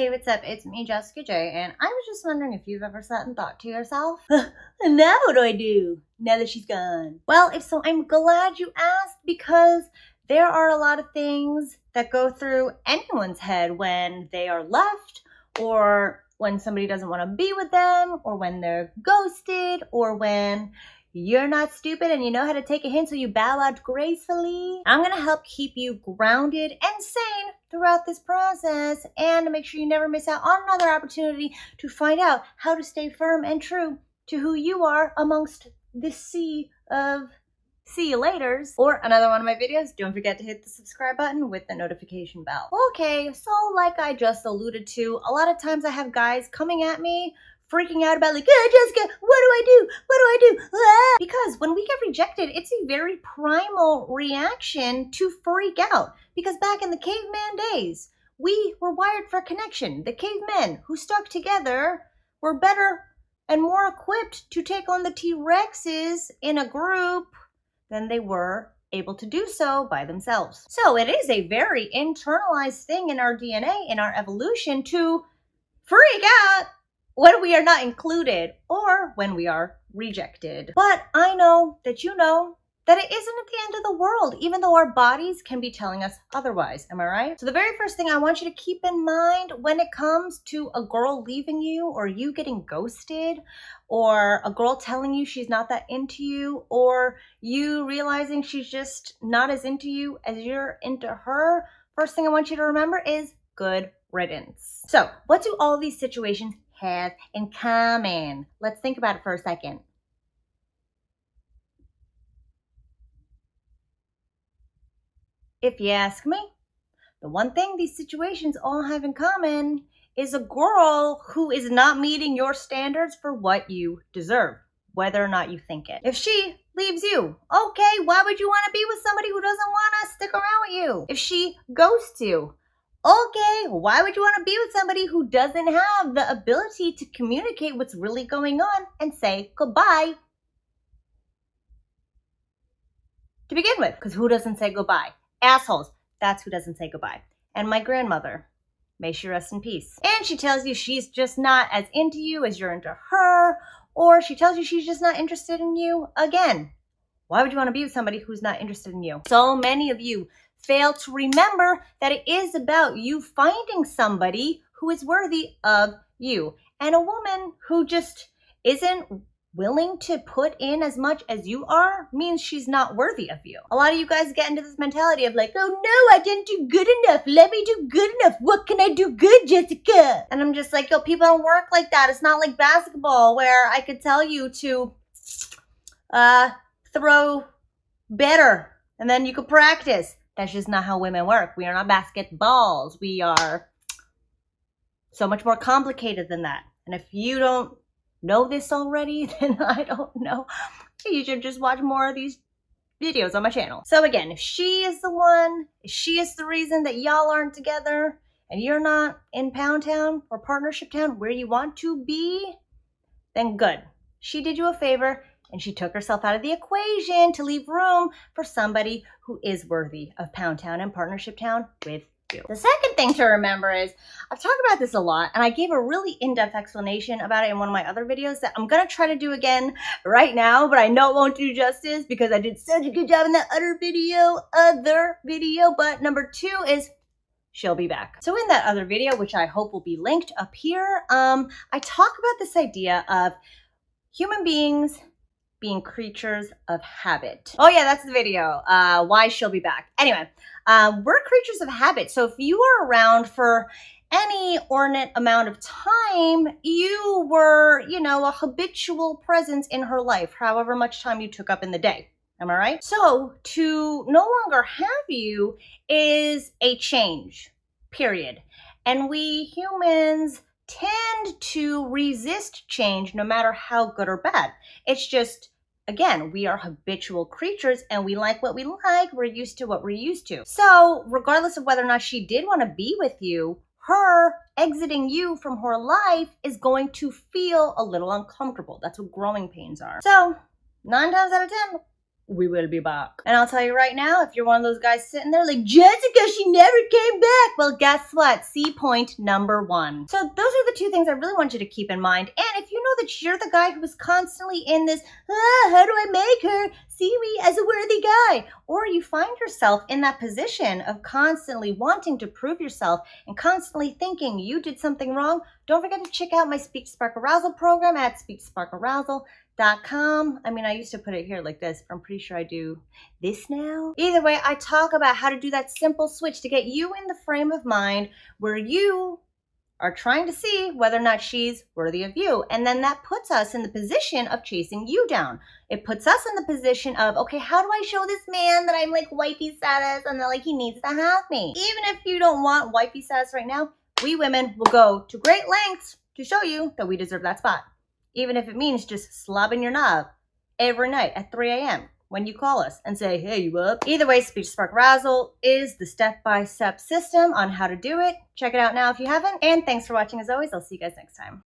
Hey, what's up? It's me, Jessica J, and I was just wondering if you've ever sat and thought to yourself, now what do I do now that she's gone? Well, if so, I'm glad you asked, because there are a lot of things that go through anyone's head when they are left, or when somebody doesn't want to be with them, or when they're ghosted, or when you're not stupid and you know how to take a hint, so you bow out gracefully. I'm gonna help keep you grounded and sane throughout this process, and to make sure you never miss out on another opportunity to find out how to stay firm and true to who you are amongst this sea of see you laters. Or another one of my videos, don't forget to hit the subscribe button with the notification bell. Okay, so like I just alluded to, a lot of times I have guys coming at me freaking out about like, Jessica, what do I do? What do I do? Ah! Because when we get rejected, it's a very primal reaction to freak out. Because back in the caveman days, we were wired for connection. The cavemen who stuck together were better and more equipped to take on the T-Rexes in a group than they were able to do so by themselves. So it is a very internalized thing in our DNA, in our evolution, to freak out when we are not included or when we are rejected. But I know that you know that it isn't at the end of the world, even though our bodies can be telling us otherwise. Am I right? So the very first thing I want you to keep in mind when it comes to a girl leaving you, or you getting ghosted, or a girl telling you she's not that into you, or you realizing she's just not as into you as you're into her, first thing I want you to remember is good riddance. So what do all these situations have in common? Let's think about it for a second. If you ask me, the one thing these situations all have in common is a girl who is not meeting your standards for what you deserve, whether or not you think it. If she leaves you, okay, why would you want to be with somebody who doesn't want to stick around with you? If she ghosts you, okay, why would you want to be with somebody who doesn't have the ability to communicate what's really going on and say goodbye to begin with? Because who doesn't say goodbye? Assholes. That's who doesn't say goodbye. And my grandmother, may she rest in peace. And she tells you she's just not as into you as you're into her, or she tells you she's just not interested in you. Again, why would you want to be with somebody who's not interested in you? So many of you fail to remember that it is about you finding somebody who is worthy of you. And a woman who just isn't willing to put in as much as you are means she's not worthy of you. A lot of you guys get into this mentality of like, oh no, I didn't do good enough. Let me do good enough. What can I do good, Jessica? And I'm just like, yo, people don't work like that. It's not like basketball where I could tell you to throw better and then you could practice. That's just not how women work. We are not basketballs. We are so much more complicated than that. And if you don't know this already, then I don't know. You should just watch more of these videos on my channel. So again, if she is the one, if she is the reason that y'all aren't together and you're not in Pound Town or Partnership Town where you want to be, then good. She did you a favor and she took herself out of the equation to leave room for somebody who is worthy of Pound Town and Partnership Town with you. The second thing to remember is, I've talked about this a lot, and I gave a really in-depth explanation about it in one of my other videos that I'm going to try to do again right now, but I know it won't do justice because I did such a good job in that other video. But number 2 is, she'll be back. So in that other video, which I hope will be linked up here, I talk about this idea of human beings being creatures of habit. Oh yeah, that's the video, why she'll be back. Anyway, we're creatures of habit. So if you are around for any ordinate amount of time, you were, a habitual presence in her life, however much time you took up in the day. Am I right? So to no longer have you is a change, period. And we humans tend to resist change no matter how good or bad. It's just, again, we are habitual creatures and we like what we like. We're used to what we're used to. So regardless of whether or not she did want to be with you, her exiting you from her life is going to feel a little uncomfortable. That's what growing pains are. So 9 times out of 10, we will be back. And I'll tell you right now, if you're one of those guys sitting there like, Jessica, she never came back. Well, guess what? See point number 1. So those are the 2 things I really want you to keep in mind. And if you know that you're the guy who is constantly in this, how do I make her see me as a worthy guy? Or you find yourself in that position of constantly wanting to prove yourself and constantly thinking you did something wrong, don't forget to check out my Speak to Spark Arousal program at speaksparkarousal.com. I mean, I used to put it here like this, but I'm pretty sure I do this now. Either way, I talk about how to do that simple switch to get you in the frame of mind where you are trying to see whether or not she's worthy of you. And then that puts us in the position of chasing you down. It puts us in the position of, okay, how do I show this man that I'm like wifey status and that like he needs to have me? Even if you don't want wifey status right now, we women will go to great lengths to show you that we deserve that spot. Even if it means just slobbing your knob every night at 3 a.m. when you call us and say, hey, you up? Either way, Speak to Spark Arousal is the step-by-step system on how to do it. Check it out now if you haven't. And thanks for watching as always. I'll see you guys next time.